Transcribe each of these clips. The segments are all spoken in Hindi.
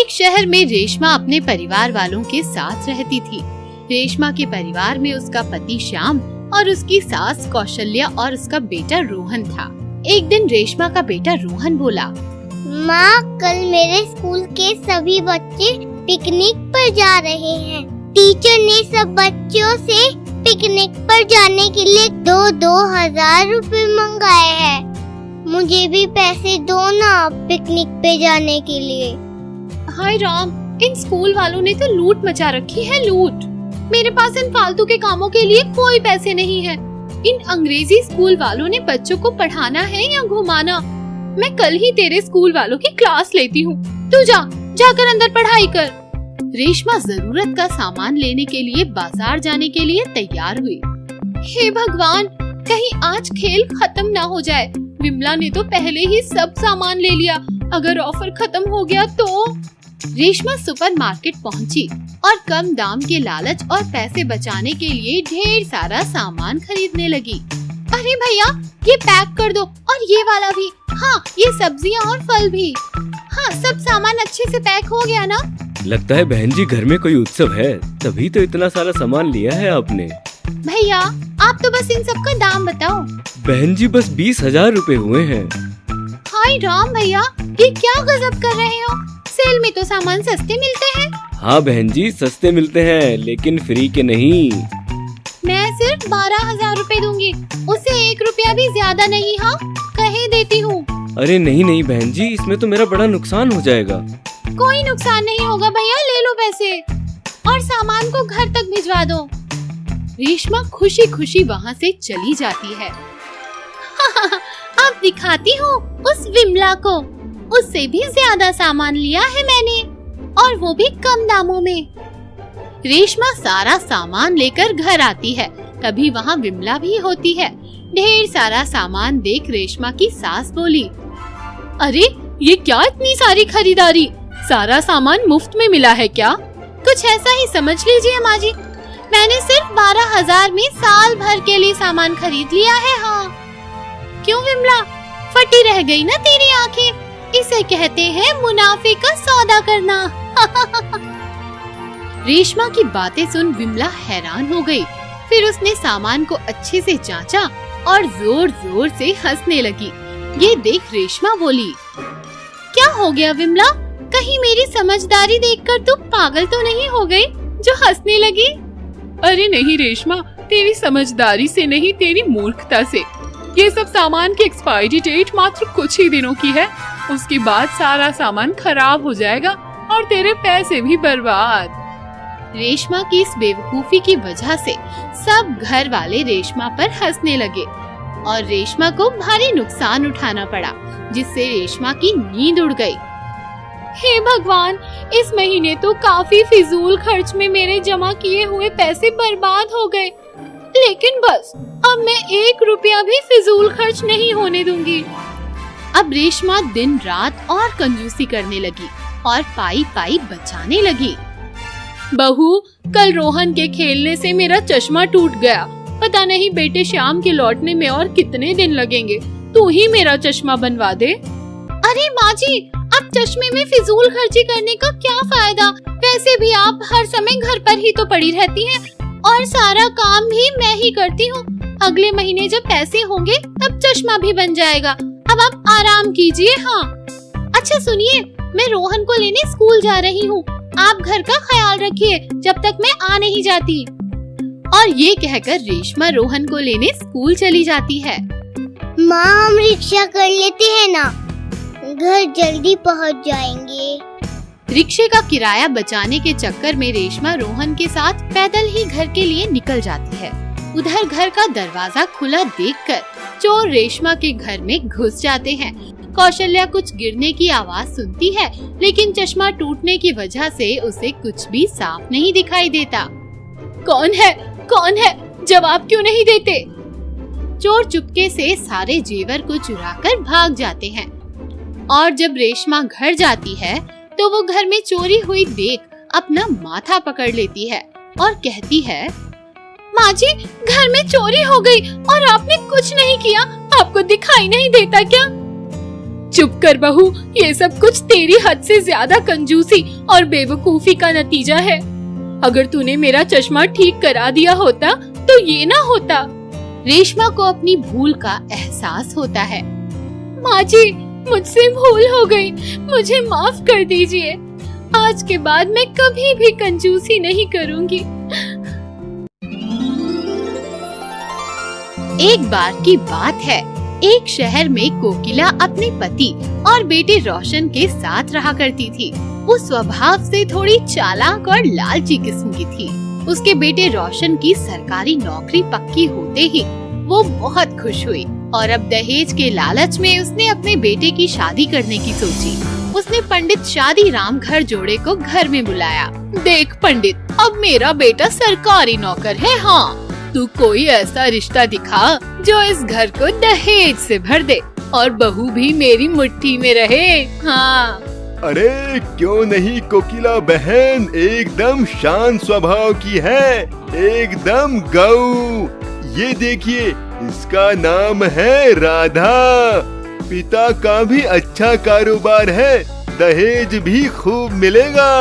एक शहर में रेशमा अपने परिवार वालों के साथ रहती थी। रेशमा के परिवार में उसका पति श्याम और उसकी सास कौशल्या और उसका बेटा रोहन था। एक दिन रेशमा का बेटा रोहन बोला, माँ, कल मेरे स्कूल के सभी बच्चे पिकनिक पर जा रहे हैं। टीचर ने सब बच्चों से पिकनिक पर जाने के लिए 2,000 रुपए मंगाए हैं। मुझे भी पैसे दो ना पिकनिक पे जाने के लिए। हाय राम, इन स्कूल वालों ने तो लूट मचा रखी है, लूट। मेरे पास इन फालतू के कामों के लिए कोई पैसे नहीं है। इन अंग्रेजी स्कूल वालों ने बच्चों को पढ़ाना है या घुमाना। मैं कल ही तेरे स्कूल वालों की क्लास लेती हूँ। तू जाकर अंदर पढ़ाई कर। रेशमा जरूरत का सामान लेने के लिए बाजार जाने के लिए तैयार हुई। हे भगवान, कहीं आज खेल खत्म ना हो जाए। विमला ने तो पहले ही सब सामान ले लिया, अगर ऑफर खत्म हो गया तो। रेशमा सुपरमार्केट पहुंची और कम दाम के लालच और पैसे बचाने के लिए ढेर सारा सामान खरीदने लगी। अरे भैया, ये पैक कर दो, और ये वाला भी। हाँ, ये सब्जियाँ और फल भी। हाँ, सब सामान अच्छे से पैक हो गया ना? लगता है बहन जी घर में कोई उत्सव है, तभी तो इतना सारा सामान लिया है आपने। भैया, आप तो बस इन सब का दाम बताओ। बहन जी बस 20,000 रुपए हुए हैं। हाय राम भैया, ये क्या गजब कर रहे हो? सेल में तो सामान सस्ते मिलते हैं। हाँ बहन जी, सस्ते मिलते हैं, लेकिन फ्री के नहीं। मैं सिर्फ 12,000 रुपए दूंगी, उससे 1 रुपया भी ज्यादा नहीं। हाँ, कहे देती हूँ। अरे नहीं बहन जी, इसमें तो मेरा बड़ा नुकसान हो जाएगा। कोई नुकसान नहीं होगा भैया, ले लो पैसे और सामान को घर तक भिजवा दो। रेशमा खुशी खुशी वहाँ से चली जाती है। अब दिखाती हूँ उस विमला को, उससे भी ज्यादा सामान लिया है मैंने, और वो भी कम दामों में। रेशमा सारा सामान लेकर घर आती है। तभी वहाँ विमला भी होती है। ढेर सारा सामान देख रेशमा की सास बोली, अरे ये क्या इतनी सारी खरीदारी? सारा सामान मुफ्त में मिला है क्या? कुछ ऐसा ही समझ लीजिए माँ जी। मैंने सिर्फ 12,000 में साल भर के लिए सामान खरीद लिया है। हाँ, क्यों विमला, फटी रह गई ना तेरी आंखें? इसे कहते हैं मुनाफे का सौदा करना। रेशमा की बातें सुन विमला हैरान हो गई। फिर उसने सामान को अच्छे से जांचा और जोर जोर से हंसने लगी। ये देख रेशमा बोली, क्या हो गया विमला? कहीं मेरी समझदारी देखकर तू पागल तो नहीं हो गई जो हंसने लगी? अरे नहीं रेशमा, तेरी समझदारी से नहीं, तेरी मूर्खता से। ये सब सामान की एक्सपायरी डेट मात्र कुछ ही दिनों की है, उसके बाद सारा सामान खराब हो जाएगा और तेरे पैसे भी बर्बाद। रेशमा की इस बेवकूफी की वजह से सब घर वाले रेशमा पर हंसने लगे और रेशमा को भारी नुकसान उठाना पड़ा, जिससे रेशमा की नींद उड़ गई। हे भगवान, इस महीने तो काफी फिजूल खर्च में मेरे जमा किए हुए पैसे बर्बाद हो गए, लेकिन बस अब मैं 1 रुपया भी फिजूल खर्च नहीं होने दूंगी। अब रेशमा दिन रात और कंजूसी करने लगी और पाई पाई बचाने लगी। बहू, कल रोहन के खेलने से मेरा चश्मा टूट गया। पता नहीं बेटे श्याम के लौटने में और कितने दिन लगेंगे। तू ही मेरा चश्मा बनवा दे। अरे माँ जी, अब चश्मे में फिजूल खर्ची करने का क्या फायदा? वैसे भी आप हर समय घर पर ही तो पड़ी रहती हैं और सारा काम भी मैं ही करती हूँ। अगले महीने जब पैसे होंगे तब चश्मा भी बन जाएगा। अब आप आराम कीजिए। हाँ, अच्छा सुनिए, मैं रोहन को लेने स्कूल जा रही हूँ। आप घर का ख्याल रखिए जब तक मैं आ नहीं जाती। और ये कहकर रेशमा रोहन को लेने स्कूल चली जाती है। माँ, हम रिक्शा कर लेते हैं ना, घर जल्दी पहुँच जाएंगे। रिक्शे का किराया बचाने के चक्कर में रेशमा रोहन के साथ पैदल ही घर के लिए निकल जाती है। उधर घर का दरवाजा खुला देखकर चोर रेशमा के घर में घुस जाते हैं। कौशल्या कुछ गिरने की आवाज सुनती है, लेकिन चश्मा टूटने की वजह से उसे कुछ भी साफ नहीं दिखाई देता। कौन है? कौन है? जवाब क्यों नहीं देते? चोर चुपके से सारे जेवर को चुराकर भाग जाते हैं और जब रेशमा घर जाती है तो वो घर में चोरी हुई देख अपना माथा पकड़ लेती है और कहती है, माँ जी, घर में चोरी हो गई और आपने कुछ नहीं किया। आपको दिखाई नहीं देता क्या? चुप कर बहू, ये सब कुछ तेरी हद से ज्यादा कंजूसी और बेवकूफी का नतीजा है। अगर तूने मेरा चश्मा ठीक करा दिया होता तो ये ना होता। रेशमा को अपनी भूल का एहसास होता है। माँ जी, मुझसे भूल हो गई, मुझे माफ कर दीजिए। आज के बाद मैं कभी भी कंजूसी नहीं करूँगी। एक बार की बात है, एक शहर में कोकिला अपने पति और बेटे रोशन के साथ रहा करती थी। वो स्वभाव से थोड़ी चालाक और लालची किस्म की थी। उसके बेटे रोशन की सरकारी नौकरी पक्की होते ही वो बहुत खुश हुई और अब दहेज के लालच में उसने अपने बेटे की शादी करने की सोची। उसने पंडित शादी राम घर जोड़े को घर में बुलाया। देख पंडित, अब मेरा बेटा सरकारी नौकर है। हाँ, तू कोई ऐसा रिश्ता दिखा जो इस घर को दहेज से भर दे और बहू भी मेरी मुट्ठी में रहे। हाँ। अरे क्यों नहीं कोकिला बहन, एकदम शांत स्वभाव की है, एकदम गऊ। ये देखिए, इसका नाम है राधा। पिता का भी अच्छा कारोबार है, दहेज भी खूब मिलेगा।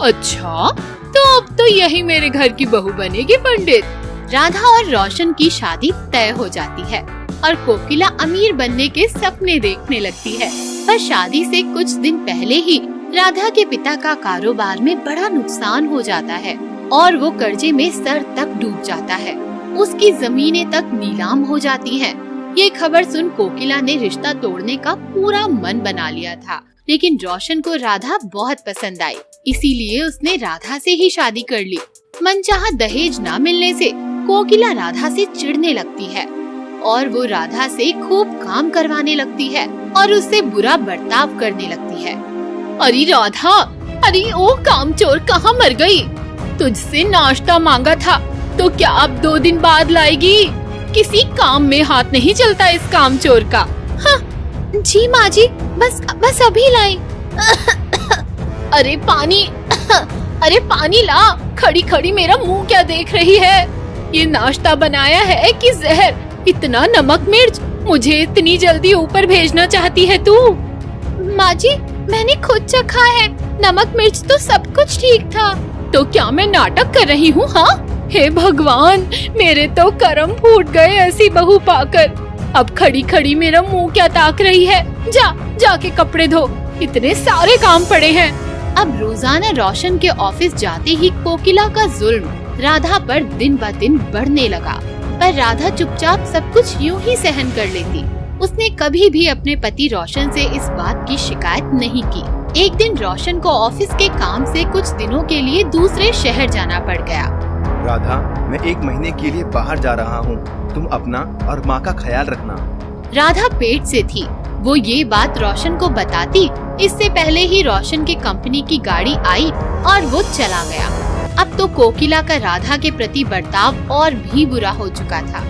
अच्छा, तो अब तो यही मेरे घर की बहू बनेगी पंडित। राधा और रोशन की शादी तय हो जाती है और कोकिला अमीर बनने के सपने देखने लगती है। पर शादी से कुछ दिन पहले ही राधा के पिता का कारोबार में बड़ा नुकसान हो जाता है और वो कर्जे में सर तक डूब जाता है। उसकी जमीनें तक नीलाम हो जाती हैं। ये खबर सुन कोकिला ने रिश्ता तोड़ने का पूरा मन बना लिया था, लेकिन रोशन को राधा बहुत पसंद आई, इसीलिए उसने राधा से ही शादी कर ली। मनचाहा दहेज न मिलने से कोकिला राधा से चिढ़ने लगती है और वो राधा से खूब काम करवाने लगती है और उससे बुरा बर्ताव करने लगती है। अरे राधा, अरे ओ कामचोर, कहाँ मर गई? तुझसे नाश्ता मांगा था तो क्या अब 2 दिन बाद लाएगी? किसी काम में हाथ नहीं चलता इस कामचोर का। हाँ, जी माँ जी, बस अभी लाई। अरे पानी ला। खड़ी खड़ी मेरा मुंह क्या देख रही है? ये नाश्ता बनाया है कि जहर? इतना नमक मिर्च, मुझे इतनी जल्दी ऊपर भेजना चाहती है तू? माँ जी, मैंने खुद चखा है, नमक मिर्च तो सब कुछ ठीक था। तो क्या मैं नाटक कर रही हूँ? हाँ, हे भगवान, मेरे तो कर्म फूट गए ऐसी बहू पाकर। अब खड़ी खड़ी मेरा मुंह क्या ताक रही है? जाके कपड़े धो, इतने सारे काम पड़े हैं। अब रोजाना रोशन के ऑफिस जाते ही कोकिला का जुल्म राधा पर दिन ब दिन बढ़ने लगा, पर राधा चुपचाप सब कुछ यूं ही सहन कर लेती। उसने कभी भी अपने पति रोशन से इस बात की शिकायत नहीं की। एक दिन रोशन को ऑफिस के काम से कुछ दिनों के लिए दूसरे शहर जाना पड़ गया। राधा, मैं 1 महीने के लिए बाहर जा रहा हूँ, तुम अपना और माँ का ख्याल रखना। राधा पेट से थी। वो ये बात रोशन को बताती इससे पहले ही रोशन की कंपनी की गाड़ी आई और वो चला गया। अब तो कोकिला का राधा के प्रति बर्ताव और भी बुरा हो चुका था।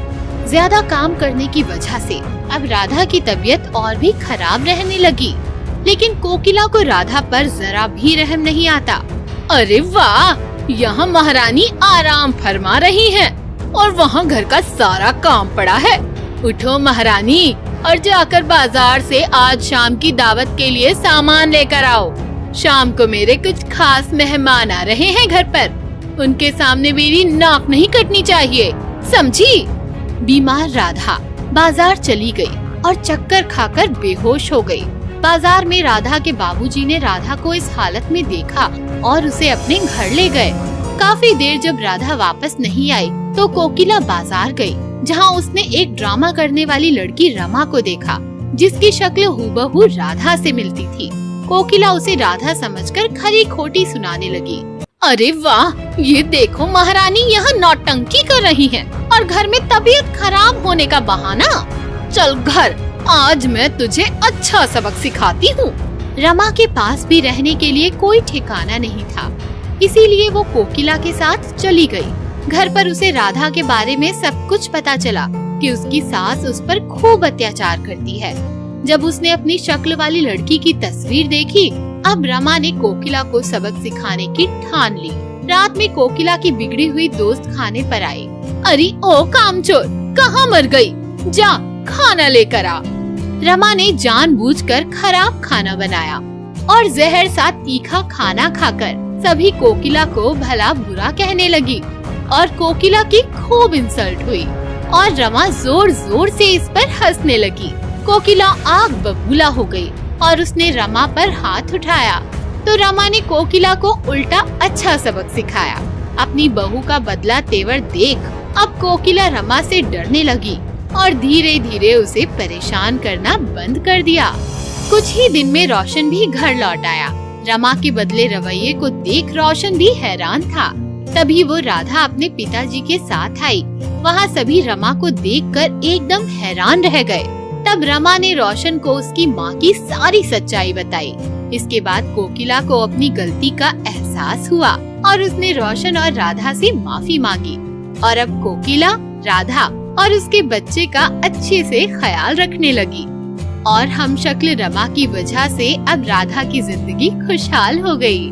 ज्यादा काम करने की वजह से अब राधा की तबीयत और भी खराब रहने लगी, लेकिन कोकिला को राधा पर जरा भी रहम नहीं आता। अरे वाह, यहाँ महारानी आराम फरमा रही हैं और वहाँ घर का सारा काम पड़ा है। उठो महारानी और जाकर बाजार से आज शाम की दावत के लिए सामान लेकर आओ। शाम को मेरे कुछ खास मेहमान आ रहे हैं घर पर, उनके सामने मेरी नाक नहीं कटनी चाहिए, समझी? बीमार राधा बाजार चली गई और चक्कर खाकर बेहोश हो गई। बाजार में राधा के बाबूजी ने राधा को इस हालत में देखा और उसे अपने घर ले गए। काफी देर जब राधा वापस नहीं आई तो कोकिला बाजार गई, जहाँ उसने एक ड्रामा करने वाली लड़की रमा को देखा, जिसकी शक्ल हूबहू राधा से मिलती थी। कोकिला उसे राधा समझकर खरी खोटी सुनाने लगी। अरे वाह, ये देखो महारानी यहाँ नौटंकी कर रही हैं और घर में तबीयत खराब होने का बहाना। चल घर, आज मैं तुझे अच्छा सबक सिखाती हूँ। रमा के पास भी रहने के लिए कोई ठिकाना नहीं था, इसीलिए वो कोकिला के साथ चली गई। घर पर उसे राधा के बारे में सब कुछ पता चला कि उसकी सास उस पर खूब अत्याचार करती है। जब उसने अपनी शक्ल वाली लड़की की तस्वीर देखी, अब रमा ने कोकिला को सबक सिखाने की ठान ली। रात में कोकिला की बिगड़ी हुई दोस्त खाने पर आई। अरे ओ कामचोर, कहाँ मर गई? जा खाना लेकर आ। रमा ने जानबूझकर खराब खाना बनाया और जहर सा तीखा खाना खाकर सभी कोकिला को भला बुरा कहने लगी और कोकिला की खूब इंसल्ट हुई और रमा जोर जोर से इस पर हंसने लगी। कोकिला आग बबूला हो गई और उसने रमा पर हाथ उठाया तो रमा ने कोकिला को उल्टा अच्छा सबक सिखाया। अपनी बहू का बदला तेवर देख अब कोकिला रमा से डरने लगी और धीरे धीरे उसे परेशान करना बंद कर दिया। कुछ ही दिन में रोशन भी घर लौट आया। रमा के बदले रवैये को देख रोशन भी हैरान था। तभी वो राधा अपने पिताजी के साथ आई। वहाँ सभी रमा को देखकर एकदम हैरान रह गए। तब रमा ने रोशन को उसकी माँ की सारी सच्चाई बताई। इसके बाद कोकिला को अपनी गलती का एहसास हुआ और उसने रोशन और राधा से माफी मांगी और अब कोकिला, राधा और उसके बच्चे का अच्छे से ख्याल रखने लगी और हमशक्ल रमा की वजह से अब राधा की जिंदगी खुशहाल हो गई।